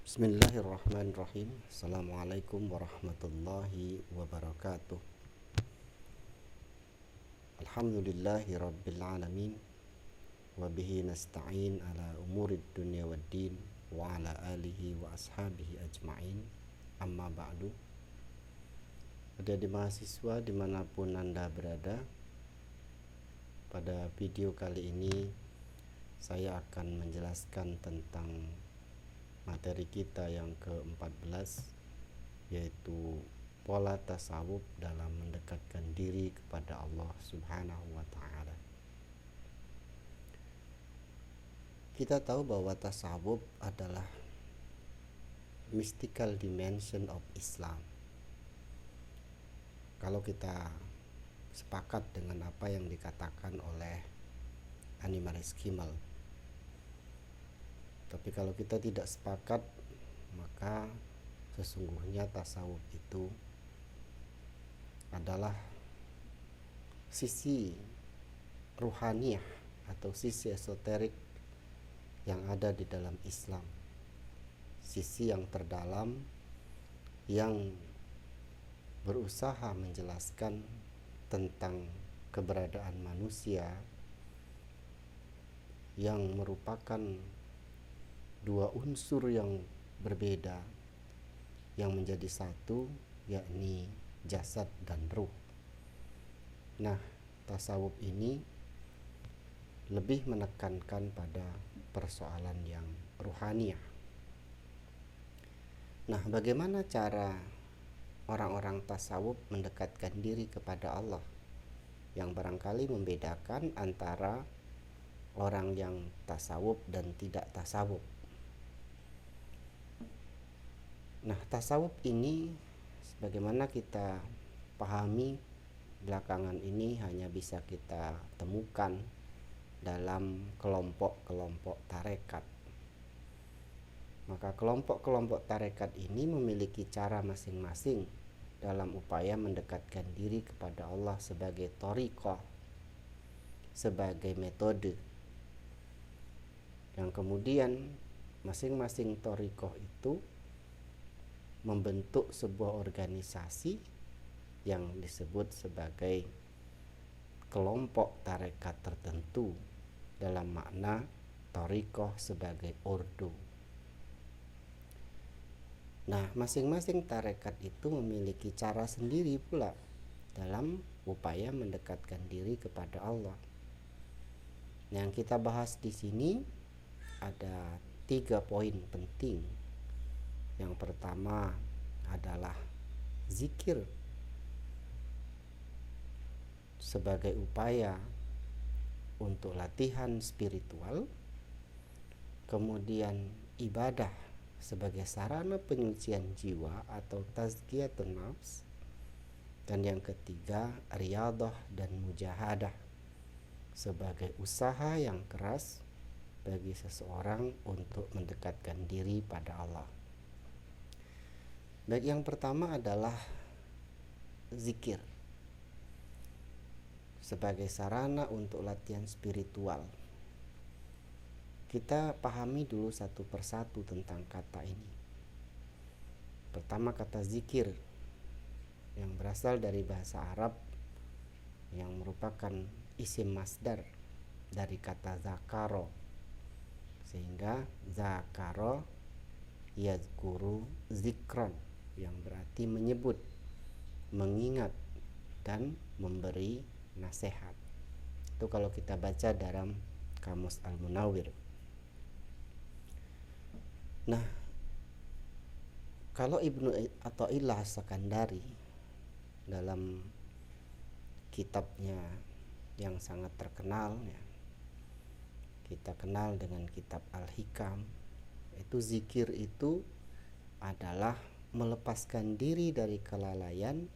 Bismillahirrahmanirrahim. Assalamualaikum warahmatullahi wabarakatuh. Alhamdulillahi rabbil alamin. Wabihi nasta'in ala umurid dunya waddin. Wa ala alihi wa ashabihi ajma'in. Amma ba'du. Adik-adik mahasiswa dimanapun Anda berada, pada video kali ini saya akan menjelaskan tentang materi kita yang ke-14, yaitu pola tasawuf dalam mendekatkan diri kepada Allah Subhanahu wa ta'ala. Kita tahu bahwa tasawuf adalah mystical dimension of Islam. Kalau kita sepakat dengan apa yang dikatakan oleh Animaris Kimal. Tapi kalau kita tidak sepakat, maka sesungguhnya tasawuf itu adalah sisi ruhaniyah atau sisi esoterik yang ada di dalam Islam, sisi yang terdalam yang berusaha menjelaskan tentang keberadaan manusia yang merupakan dua unsur yang berbeda yang menjadi satu, yakni jasad dan ruh. Nah, tasawuf ini lebih menekankan pada persoalan yang ruhaniyah. Nah, bagaimana cara orang-orang tasawuf mendekatkan diri kepada Allah? Yang barangkali membedakan antara orang yang tasawuf dan tidak tasawuf. Nah, tasawuf ini sebagaimana kita pahami belakangan ini hanya bisa kita temukan dalam kelompok-kelompok tarekat. Maka kelompok-kelompok tarekat ini memiliki cara masing-masing dalam upaya mendekatkan diri kepada Allah sebagai thariqah, sebagai metode, yang kemudian masing-masing thariqah itu membentuk sebuah organisasi yang disebut sebagai kelompok tarekat tertentu dalam makna thariqah sebagai ordo. Nah, masing-masing tarekat itu memiliki cara sendiri pula dalam upaya mendekatkan diri kepada Allah. Yang kita bahas di sini ada 3 poin penting. Yang pertama adalah zikir sebagai upaya untuk latihan spiritual, kemudian ibadah sebagai sarana penyucian jiwa atau tazkiyatun nafs, dan yang ketiga riyadhah dan mujahadah sebagai usaha yang keras bagi seseorang untuk mendekatkan diri pada Allah. Baik, yang pertama adalah zikir sebagai sarana untuk latihan spiritual. Kita pahami dulu satu persatu tentang kata ini. Pertama, kata zikir yang berasal dari bahasa Arab yang merupakan isim masdar dari kata zakaro, sehingga zakaro yazkuru zikron, yang berarti menyebut, mengingat, dan memberi nasihat. Itu kalau kita baca dalam Kamus Al-Munawwir. Nah, kalau Ibnu Athaillah As-Sakandari dalam kitabnya yang sangat terkenal, ya, kita kenal dengan kitab Al-Hikam, itu zikir itu adalah melepaskan diri dari kelalaian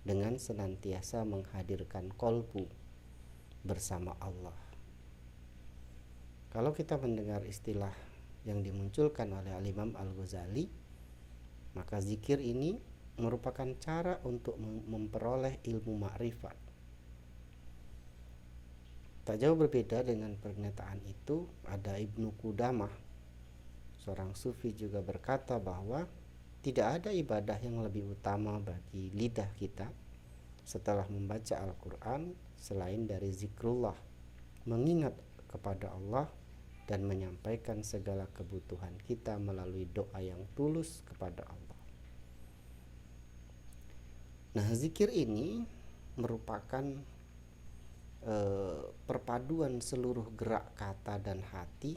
dengan senantiasa menghadirkan qalbu bersama Allah. Kalau kita mendengar istilah yang dimunculkan oleh Al-Imam Al-Ghazali, maka zikir ini merupakan cara untuk memperoleh ilmu makrifat. Tak jauh berbeda dengan pernyataan itu ada Ibnu Qudamah seorang sufi juga berkata bahwa tidak ada ibadah yang lebih utama bagi lidah kita setelah membaca Al-Quran selain dari zikrullah, mengingat kepada Allah dan menyampaikan segala kebutuhan kita melalui doa yang tulus kepada Allah. Nah, zikir ini merupakan perpaduan seluruh gerak kata dan hati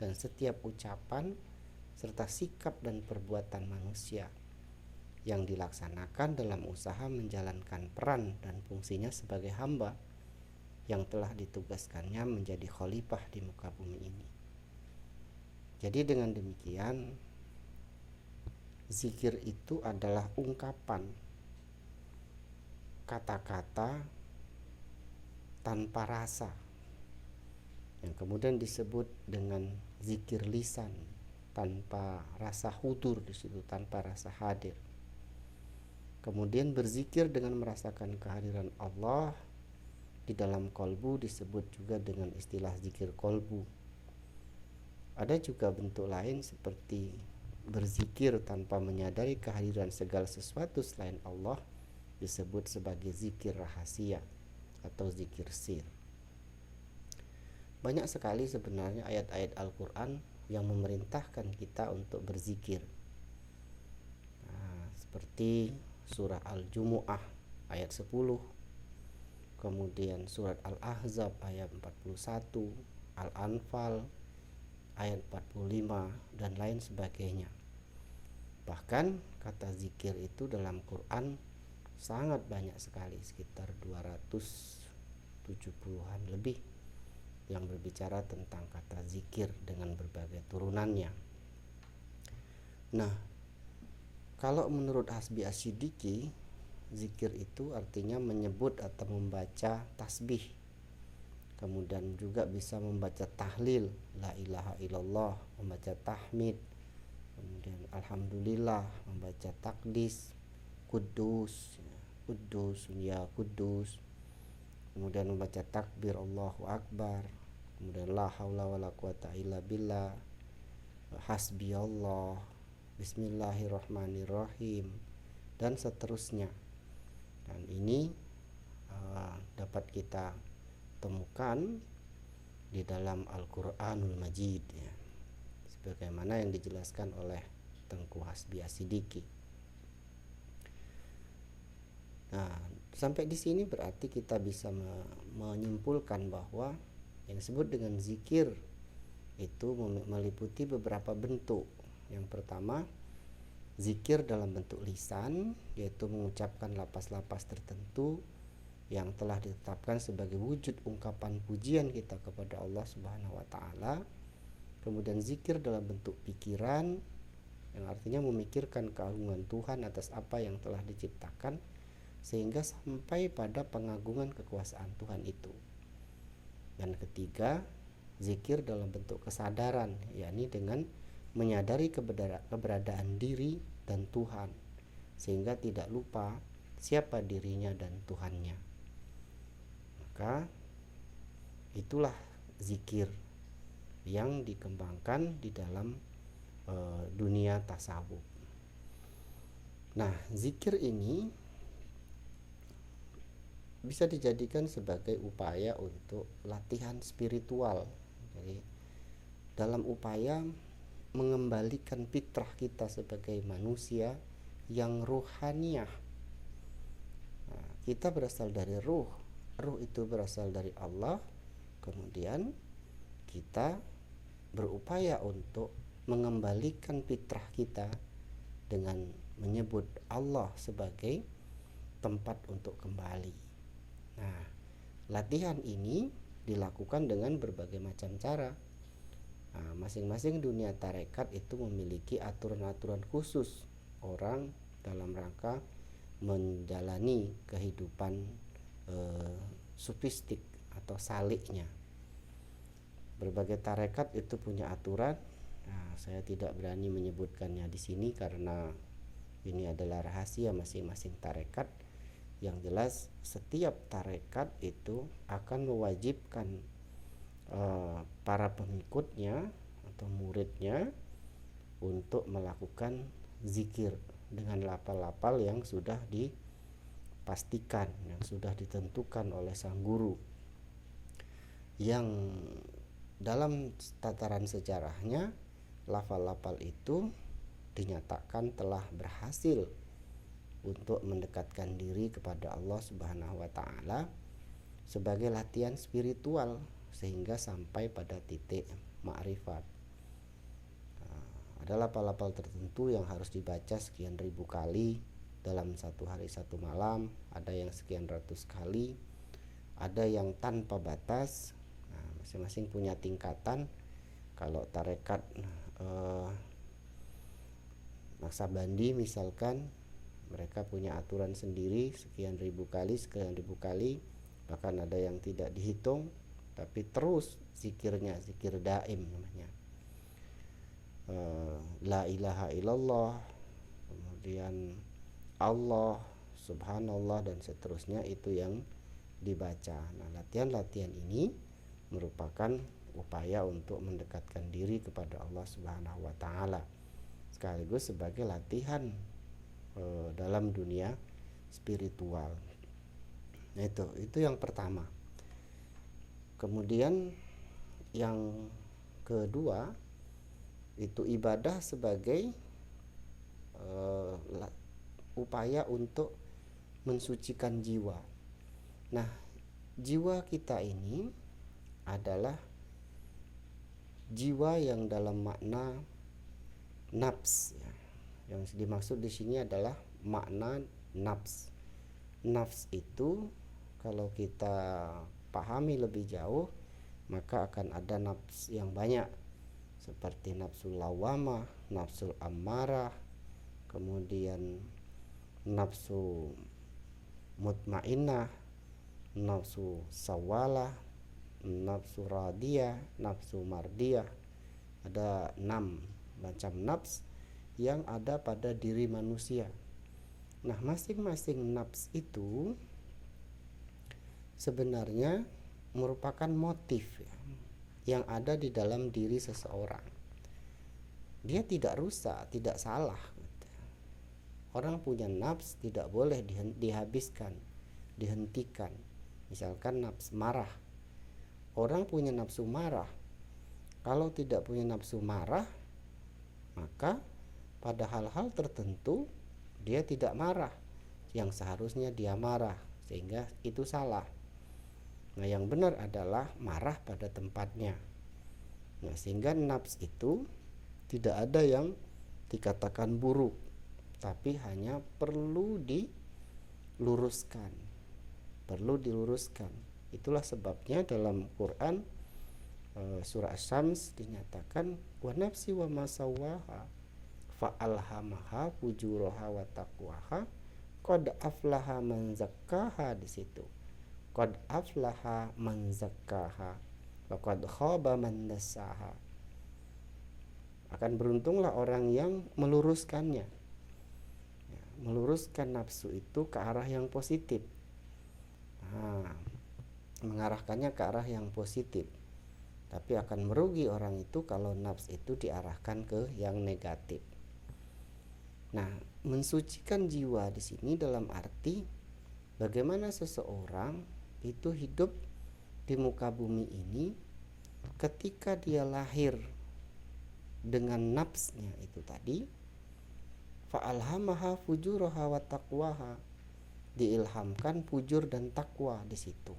dan setiap ucapan serta sikap dan perbuatan manusia yang dilaksanakan dalam usaha menjalankan peran dan fungsinya sebagai hamba yang telah ditugaskannya menjadi khalifah di muka bumi ini. Jadi dengan demikian, zikir itu adalah ungkapan kata-kata tanpa rasa yang kemudian disebut dengan zikir lisan, tanpa rasa hudur di situ, tanpa rasa hadir. Kemudian berzikir dengan merasakan kehadiran Allah di dalam kolbu disebut juga dengan istilah zikir kolbu. Ada juga bentuk lain seperti berzikir tanpa menyadari kehadiran segala sesuatu selain Allah disebut sebagai zikir rahasia atau zikir sir. Banyak sekali sebenarnya ayat-ayat Al-Quran yang memerintahkan kita untuk berzikir. Seperti surah Al-Jumu'ah ayat 10, kemudian surat Al-Ahzab ayat 41, Al-Anfal ayat 45 dan lain sebagainya. Bahkan kata zikir itu dalam Quran sangat banyak sekali, sekitar 270-an lebih yang berbicara tentang kata zikir dengan berbagai turunannya. Nah, kalau menurut Hasbi Asyidiki, zikir itu artinya menyebut atau membaca tasbih. Kemudian juga bisa membaca tahlil, la ilaha illallah, membaca tahmid, kemudian alhamdulillah, membaca takdis, kudus, kudus, ya kudus, kemudian membaca takbir Allahu Akbar, kemudian la haula wala quwata illa billah, hasbi Allah, bismillahirrahmanirrahim, dan seterusnya. Dan ini dapat kita temukan di dalam Al-Quranul Majid, ya, sebagaimana yang dijelaskan oleh Tengku Hasbi Asyidiki. Nah, sampai di sini berarti kita bisa menyimpulkan bahwa yang disebut dengan zikir itu meliputi beberapa bentuk. Yang pertama, zikir dalam bentuk lisan, yaitu mengucapkan lapas-lapas tertentu yang telah ditetapkan sebagai wujud ungkapan pujian kita kepada Allah Subhanahu wa taala. Kemudian zikir dalam bentuk pikiran, yang artinya memikirkan keagungan Tuhan atas apa yang telah diciptakan sehingga sampai pada pengagungan kekuasaan Tuhan itu. Dan ketiga, zikir dalam bentuk kesadaran, yakni dengan menyadari keberadaan diri dan Tuhan sehingga tidak lupa siapa dirinya dan Tuhannya. Maka itulah zikir yang dikembangkan di dalam dunia tasawuf. Nah, zikir ini bisa dijadikan sebagai upaya untuk latihan spiritual. Jadi dalam upaya mengembalikan fitrah kita sebagai manusia yang ruhaniyah. Nah, kita berasal dari ruh itu berasal dari Allah. Kemudian kita berupaya untuk mengembalikan fitrah kita dengan menyebut Allah sebagai tempat untuk kembali. Nah, latihan ini dilakukan dengan berbagai macam cara. Nah, masing-masing dunia tarekat itu memiliki aturan-aturan khusus orang dalam rangka menjalani kehidupan sufistik atau saliknya. Berbagai tarekat itu punya aturan. Nah, saya tidak berani menyebutkannya di sini karena ini adalah rahasia masing-masing tarekat. Yang jelas setiap tarekat itu akan mewajibkan para pengikutnya atau muridnya untuk melakukan zikir dengan lafal-lafal yang sudah dipastikan, yang sudah ditentukan oleh sang guru, yang dalam tataran sejarahnya lafal-lafal itu dinyatakan telah berhasil untuk mendekatkan diri kepada Allah Subhanahu wa taala sebagai latihan spiritual sehingga sampai pada titik ma'rifat. Ada lafal-lafal tertentu yang harus dibaca sekian ribu kali dalam satu hari satu malam, ada yang sekian ratus kali, ada yang tanpa batas. Masing-masing punya tingkatan. Kalau tarekat Naksabandi misalkan, mereka punya aturan sendiri sekian ribu kali, bahkan ada yang tidak dihitung, tapi terus zikirnya, zikir daim namanya. La ilaha illallah, kemudian Allah, subhanallah, dan seterusnya itu yang dibaca. Nah, latihan-latihan ini merupakan upaya untuk mendekatkan diri kepada Allah Subhanahu wa taala, sekaligus sebagai latihan dalam dunia spiritual. Nah, itu yang pertama. Kemudian yang kedua itu ibadah sebagai upaya untuk mensucikan jiwa. Nah, jiwa kita ini adalah jiwa yang dalam makna nafs, ya. Yang dimaksud di sini adalah makna nafs. Nafs itu kalau kita pahami lebih jauh, maka akan ada nafs yang banyak, seperti nafsul lawamah, nafsul ammarah, kemudian nafsu mutmainnah, nafsu sawalah, nafsu radiyah, nafsu mardiyah. Ada 6 macam nafs yang ada pada diri manusia. Nah, masing-masing nafs itu sebenarnya merupakan motif, ya, yang ada di dalam diri seseorang. Dia tidak rusak, tidak salah. Orang punya nafs tidak boleh dihabiskan, dihentikan. Misalkan nafs marah. Orang punya nafsu marah. Kalau tidak punya nafsu marah, maka pada hal-hal tertentu dia tidak marah yang seharusnya dia marah, sehingga itu salah. Nah, yang benar adalah marah pada tempatnya. Nah, sehingga nafs itu tidak ada yang dikatakan buruk, tapi hanya perlu diluruskan. Itulah sebabnya dalam Quran surah Asy-Syams dinyatakan wa nafsi wa ma sawwaha fa alhamaha fujuraha wa taqwaha qad aflaha man zakkaha. Di situ qad aflaha man zakkaha wa qad khaba man dassaha. Akan beruntunglah orang yang meluruskannya, ya, meluruskan nafsu itu ke arah yang positif. Mengarahkannya ke arah yang positif. Tapi akan merugi orang itu kalau nafs itu diarahkan ke yang negatif. Nah, mensucikan jiwa di sini dalam arti bagaimana seseorang itu hidup di muka bumi ini ketika dia lahir dengan nafsnya itu tadi, fa'alhamaha fujuraha wa taqwaha, diilhamkan fujur dan takwa di situ.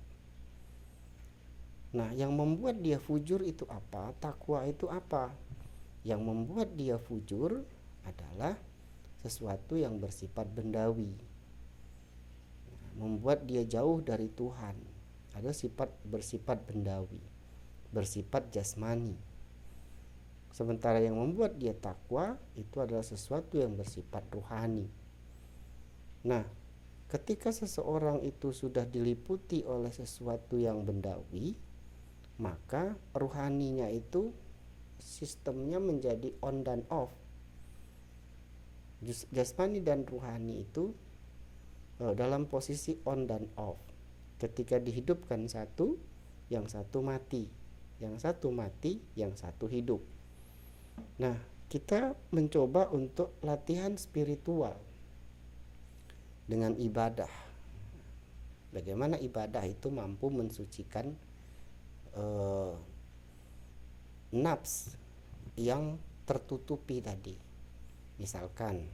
Nah, yang membuat dia fujur itu apa? Takwa itu apa? Yang membuat dia fujur adalah sesuatu yang bersifat bendawi, membuat dia jauh dari Tuhan. Ada sifat bersifat bendawi, bersifat jasmani. Sementara yang membuat dia takwa itu adalah sesuatu yang bersifat ruhani. Nah, ketika seseorang itu sudah diliputi oleh sesuatu yang bendawi, maka ruhaninya itu sistemnya menjadi on dan off. Jasmani dan ruhani itu dalam posisi on dan off. Ketika dihidupkan satu, yang satu mati, yang satu mati, yang satu hidup. Nah, kita mencoba untuk latihan spiritual dengan ibadah. Bagaimana ibadah itu mampu mensucikan nafs yang tertutupi tadi. Misalkan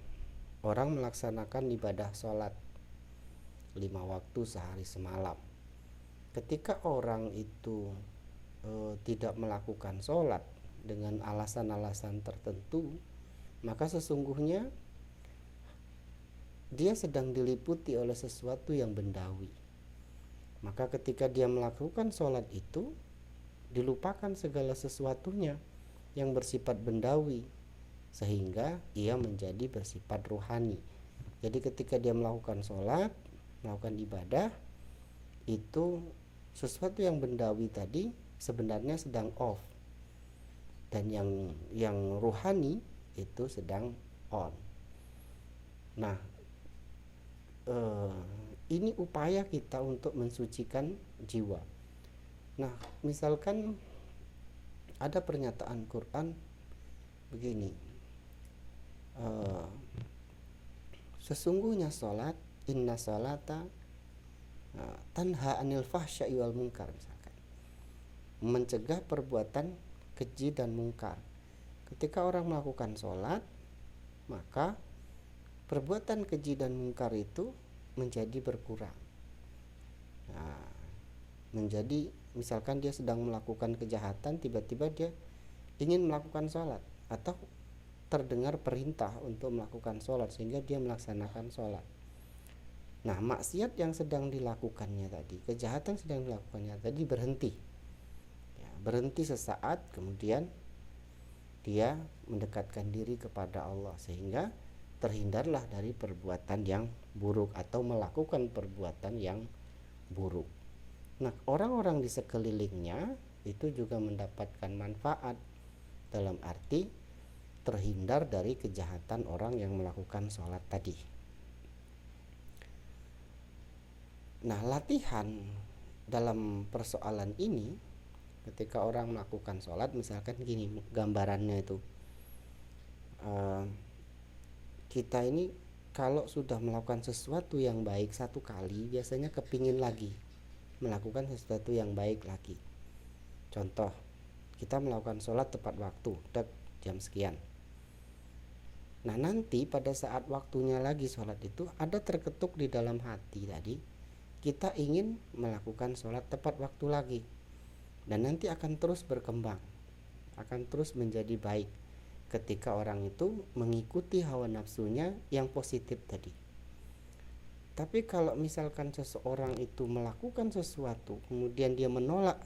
orang melaksanakan ibadah sholat 5 waktu sehari semalam. Ketika orang itu tidak melakukan sholat dengan alasan-alasan tertentu, maka sesungguhnya dia sedang diliputi oleh sesuatu yang bendawi. Maka ketika dia melakukan sholat itu, dilupakan segala sesuatunya yang bersifat bendawi, sehingga ia menjadi bersifat ruhani. Jadi ketika dia melakukan sholat, melakukan ibadah, itu sesuatu yang bendawi tadi sebenarnya sedang off, dan yang ruhani itu sedang on. Nah, ini upaya kita untuk mensucikan jiwa. Nah, misalkan ada pernyataan Quran begini, sesungguhnya sholat, inna sholata tanha anil fahsya'i wal munkar, misalkan mencegah perbuatan keji dan mungkar. Ketika orang melakukan sholat, maka perbuatan keji dan mungkar itu menjadi berkurang. Nah, menjadi misalkan dia sedang melakukan kejahatan, tiba-tiba dia ingin melakukan sholat, atau terdengar perintah untuk melakukan sholat sehingga dia melaksanakan sholat. Nah, maksiat yang sedang dilakukannya tadi, kejahatan sedang dilakukannya tadi berhenti ya, berhenti sesaat, kemudian dia mendekatkan diri kepada Allah sehingga terhindarlah dari perbuatan yang buruk atau melakukan perbuatan yang buruk. Nah, orang-orang di sekelilingnya itu juga mendapatkan manfaat, dalam arti terhindar dari kejahatan orang yang melakukan sholat tadi. Nah, latihan dalam persoalan ini, ketika orang melakukan sholat, misalkan gini gambarannya itu, kita ini kalau sudah melakukan sesuatu yang baik satu kali, biasanya kepingin lagi melakukan sesuatu yang baik lagi. Contoh, kita melakukan sholat tepat waktu, jam sekian. Nah, nanti pada saat waktunya lagi sholat itu, ada terketuk di dalam hati tadi, kita ingin melakukan sholat tepat waktu lagi, dan nanti akan terus berkembang, akan terus menjadi baik ketika orang itu mengikuti hawa nafsunya yang positif tadi. Tapi kalau misalkan seseorang itu melakukan sesuatu, kemudian dia menolak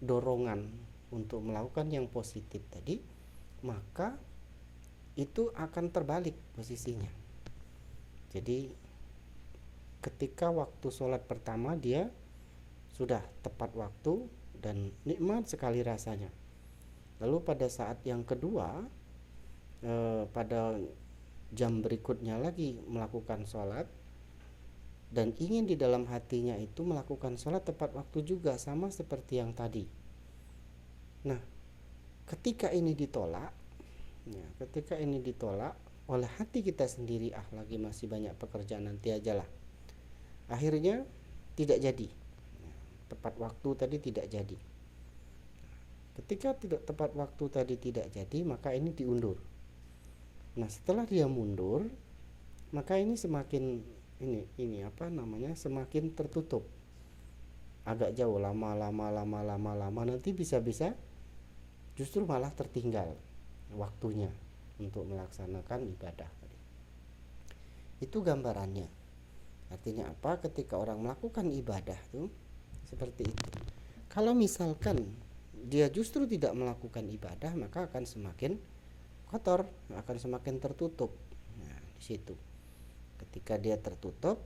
dorongan untuk melakukan yang positif tadi, maka itu akan terbalik posisinya. Jadi ketika waktu sholat pertama dia sudah tepat waktu dan nikmat sekali rasanya, lalu pada saat yang kedua, pada jam berikutnya lagi melakukan sholat, dan ingin di dalam hatinya itu melakukan sholat tepat waktu juga, sama seperti yang tadi. Nah, ketika ini ditolak oleh hati kita sendiri, lagi masih banyak pekerjaan, nanti ajalah, akhirnya tidak jadi, tepat waktu tadi tidak jadi. Ketika tidak tepat waktu tadi tidak jadi, maka ini diundur. Nah, setelah dia mundur, maka ini semakin semakin tertutup, agak jauh, lama, nanti bisa-bisa justru malah tertinggal waktunya untuk melaksanakan ibadah. Itu gambarannya. Artinya apa? Ketika orang melakukan ibadah tuh seperti itu. Kalau misalkan dia justru tidak melakukan ibadah, maka akan semakin kotor, akan semakin tertutup. Nah, di situ. Ketika dia tertutup,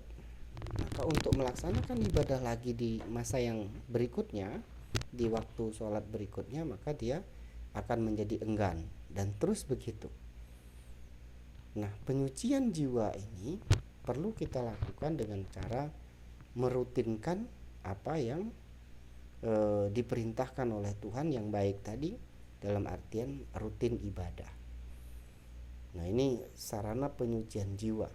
maka untuk melaksanakan ibadah lagi di masa yang berikutnya, di waktu sholat berikutnya, maka dia akan menjadi enggan, dan terus begitu. Nah, penyucian jiwa ini perlu kita lakukan dengan cara merutinkan apa yang diperintahkan oleh Tuhan yang baik tadi, dalam artian rutin ibadah. Nah, ini sarana penyucian jiwa.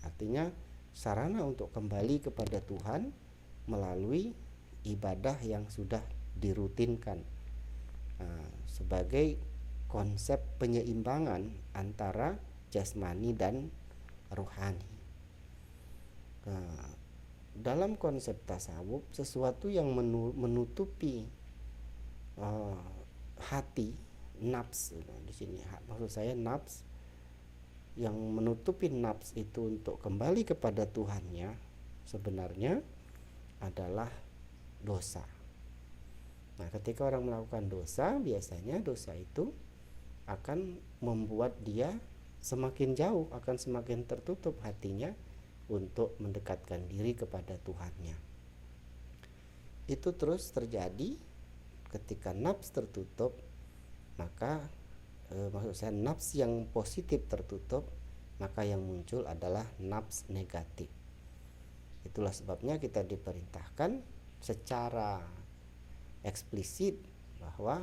Artinya sarana untuk kembali kepada Tuhan melalui ibadah yang sudah dirutinkan, sebagai konsep penyeimbangan antara jasmani dan rohani. Dalam konsep tasawuf, sesuatu yang menutupi hati, nafs, di sini maksud saya nafs, yang menutupi nafs itu untuk kembali kepada Tuhannya sebenarnya adalah dosa. Nah, ketika orang melakukan dosa, biasanya dosa itu akan membuat dia semakin jauh, akan semakin tertutup hatinya untuk mendekatkan diri kepada Tuhannya. Itu terus terjadi ketika nafs tertutup, maka maksud saya nafs yang positif tertutup, maka yang muncul adalah nafs negatif. Itulah sebabnya kita diperintahkan secara eksplisit bahwa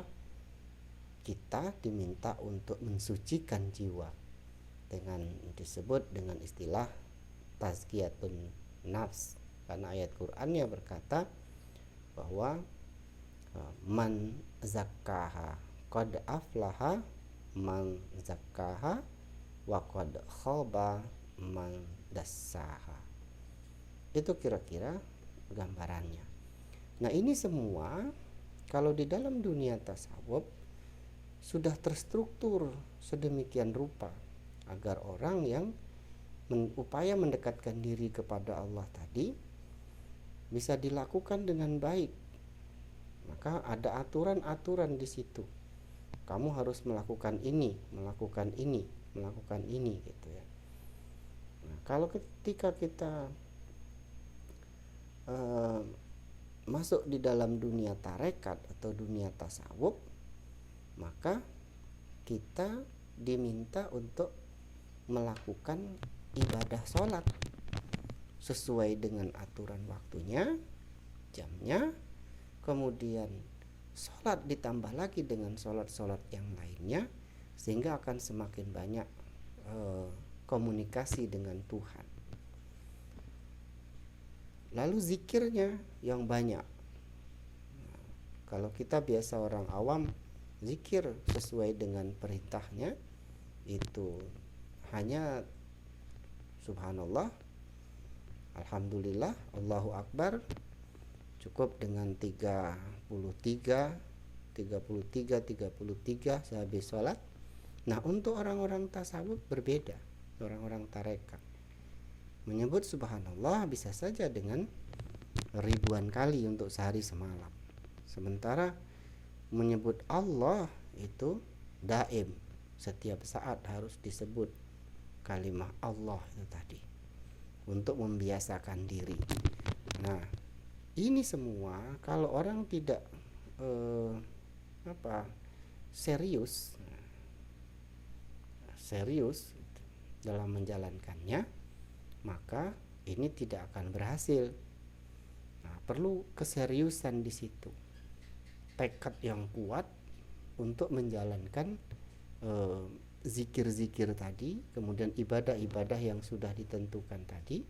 kita diminta untuk mensucikan jiwa dengan disebut dengan istilah tazkiyatun nafs, karena ayat Qur'annya berkata bahwa man zakkaha qad aflaha man zakkaha wa qad khaba man dassaha. Itu kira-kira gambarannya. Nah, ini semua kalau di dalam dunia tasawuf sudah terstruktur sedemikian rupa agar orang yang upaya mendekatkan diri kepada Allah tadi bisa dilakukan dengan baik. Maka ada aturan-aturan di situ. Kamu harus melakukan ini, melakukan ini, melakukan ini, gitu ya. Nah, kalau ketika kita masuk di dalam dunia tarekat atau dunia tasawuf, maka kita diminta untuk melakukan ibadah sholat sesuai dengan aturan waktunya, jamnya, kemudian sholat ditambah lagi dengan sholat-sholat yang lainnya, sehingga akan semakin banyak komunikasi dengan Tuhan. Lalu zikirnya yang banyak. Nah, kalau kita biasa orang awam, zikir sesuai dengan perintahnya itu hanya subhanallah, alhamdulillah, Allahu Akbar, cukup dengan 33 sehabis sholat. Nah, untuk orang-orang tasawuf berbeda. Orang-orang tarekat menyebut subhanallah bisa saja dengan ribuan kali untuk sehari semalam. Sementara menyebut Allah itu daim, setiap saat harus disebut kalimat Allah itu tadi untuk membiasakan diri. Nah, ini semua kalau orang tidak serius dalam menjalankannya, maka ini tidak akan berhasil. Nah, perlu keseriusan di situ, tekad yang kuat untuk menjalankan zikir-zikir tadi, kemudian ibadah-ibadah yang sudah ditentukan tadi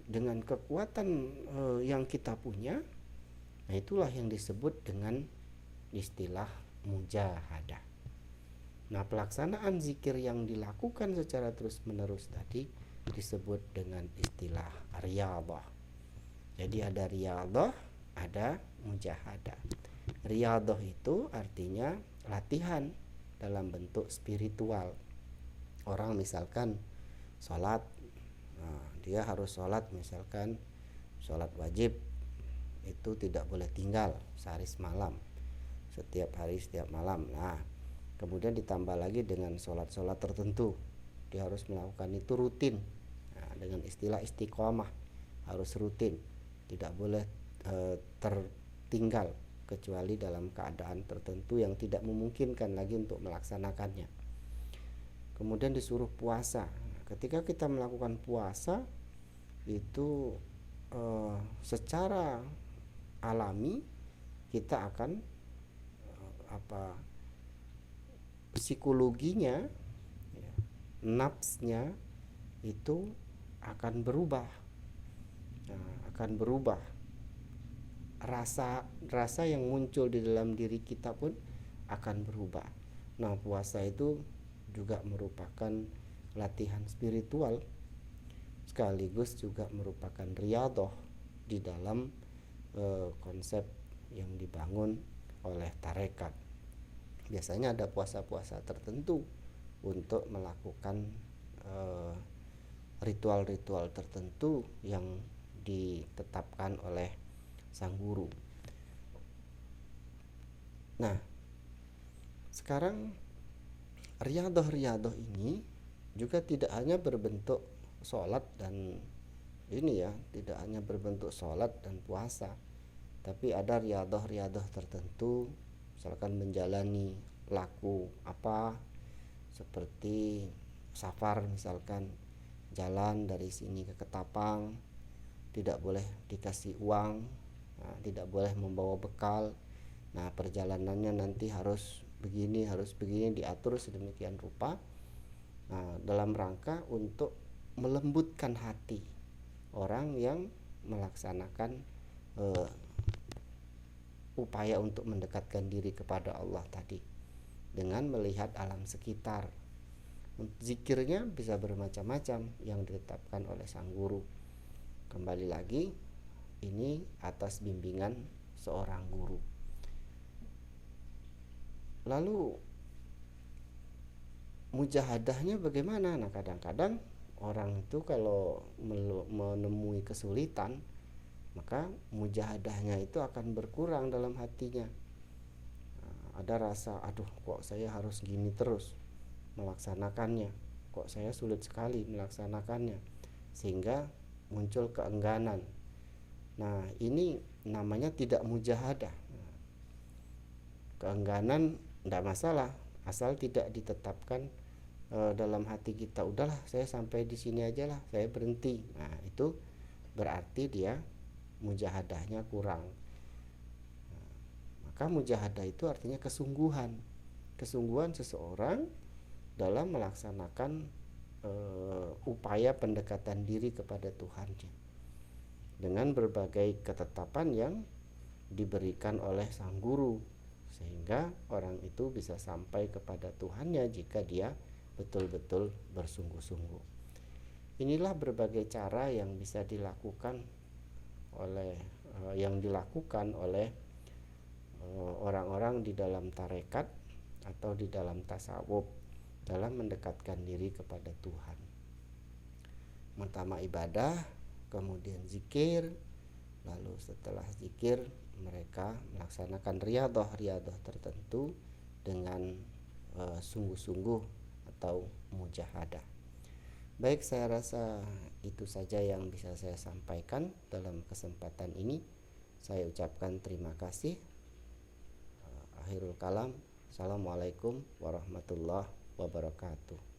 dengan kekuatan yang kita punya. Nah, itulah yang disebut dengan istilah mujahadah. Nah, pelaksanaan zikir yang dilakukan secara terus-menerus tadi disebut dengan istilah riyadhah. Jadi ada riyadhah, ada mujahadah. Riyadhah itu artinya latihan dalam bentuk spiritual. Orang misalkan sholat, dia harus sholat, misalkan sholat wajib itu tidak boleh tinggal sehari semalam, setiap hari setiap malam. Nah, kemudian ditambah lagi dengan sholat-sholat tertentu, dia harus melakukan itu rutin. Nah, dengan istilah istiqomah, harus rutin, tidak boleh tertinggal kecuali dalam keadaan tertentu yang tidak memungkinkan lagi untuk melaksanakannya. Kemudian disuruh puasa. Ketika kita melakukan puasa itu secara alami kita akan psikologinya nafsnya itu akan berubah. Akan berubah. Rasa yang muncul di dalam diri kita pun akan berubah. Nah, puasa itu juga merupakan latihan spiritual sekaligus juga merupakan riyadhah di dalam konsep yang dibangun oleh tarekat. Biasanya ada puasa-puasa tertentu untuk melakukan ritual-ritual tertentu yang ditetapkan oleh sang guru. Nah, sekarang riyadhah ini juga tidak hanya berbentuk sholat dan tidak hanya berbentuk sholat dan puasa, tapi ada riyadhah tertentu, misalkan menjalani laku apa, seperti safar, misalkan jalan dari sini ke Ketapang, tidak boleh dikasih uang, tidak boleh membawa bekal. Nah, perjalanannya nanti harus begini diatur sedemikian rupa. Nah, dalam rangka untuk melembutkan hati orang yang melaksanakan upaya untuk mendekatkan diri kepada Allah tadi dengan melihat alam sekitar. Zikirnya bisa bermacam-macam yang ditetapkan oleh sang guru. Kembali lagi, ini atas bimbingan seorang guru. Lalu mujahadahnya bagaimana? Nah, kadang-kadang orang itu kalau menemui kesulitan, maka mujahadahnya itu akan berkurang dalam hatinya. Ada rasa, aduh kok saya harus gini terus melaksanakannya, kok saya sulit sekali melaksanakannya, sehingga muncul keengganan. Nah, ini namanya tidak mujahadah. Keengganan tidak masalah, asal tidak ditetapkan dalam hati kita, udahlah saya sampai di sini aja lah, saya berhenti. Nah, itu berarti dia mujahadahnya kurang. Maka mujahadah itu artinya kesungguhan seseorang dalam melaksanakan upaya pendekatan diri kepada Tuhannya dengan berbagai ketetapan yang diberikan oleh sang guru, sehingga orang itu bisa sampai kepada Tuhannya jika dia betul-betul bersungguh-sungguh. Inilah berbagai cara yang bisa dilakukan oleh orang-orang di dalam tarekat atau di dalam tasawuf dalam mendekatkan diri kepada Tuhan. Pertama ibadah, kemudian zikir, lalu setelah zikir mereka melaksanakan riyadhah tertentu dengan sungguh-sungguh atau mujahadah. Baik, saya rasa itu saja yang bisa saya sampaikan dalam kesempatan ini. Saya ucapkan terima kasih. Akhirul kalam. Assalamualaikum warahmatullahi wabarakatuh.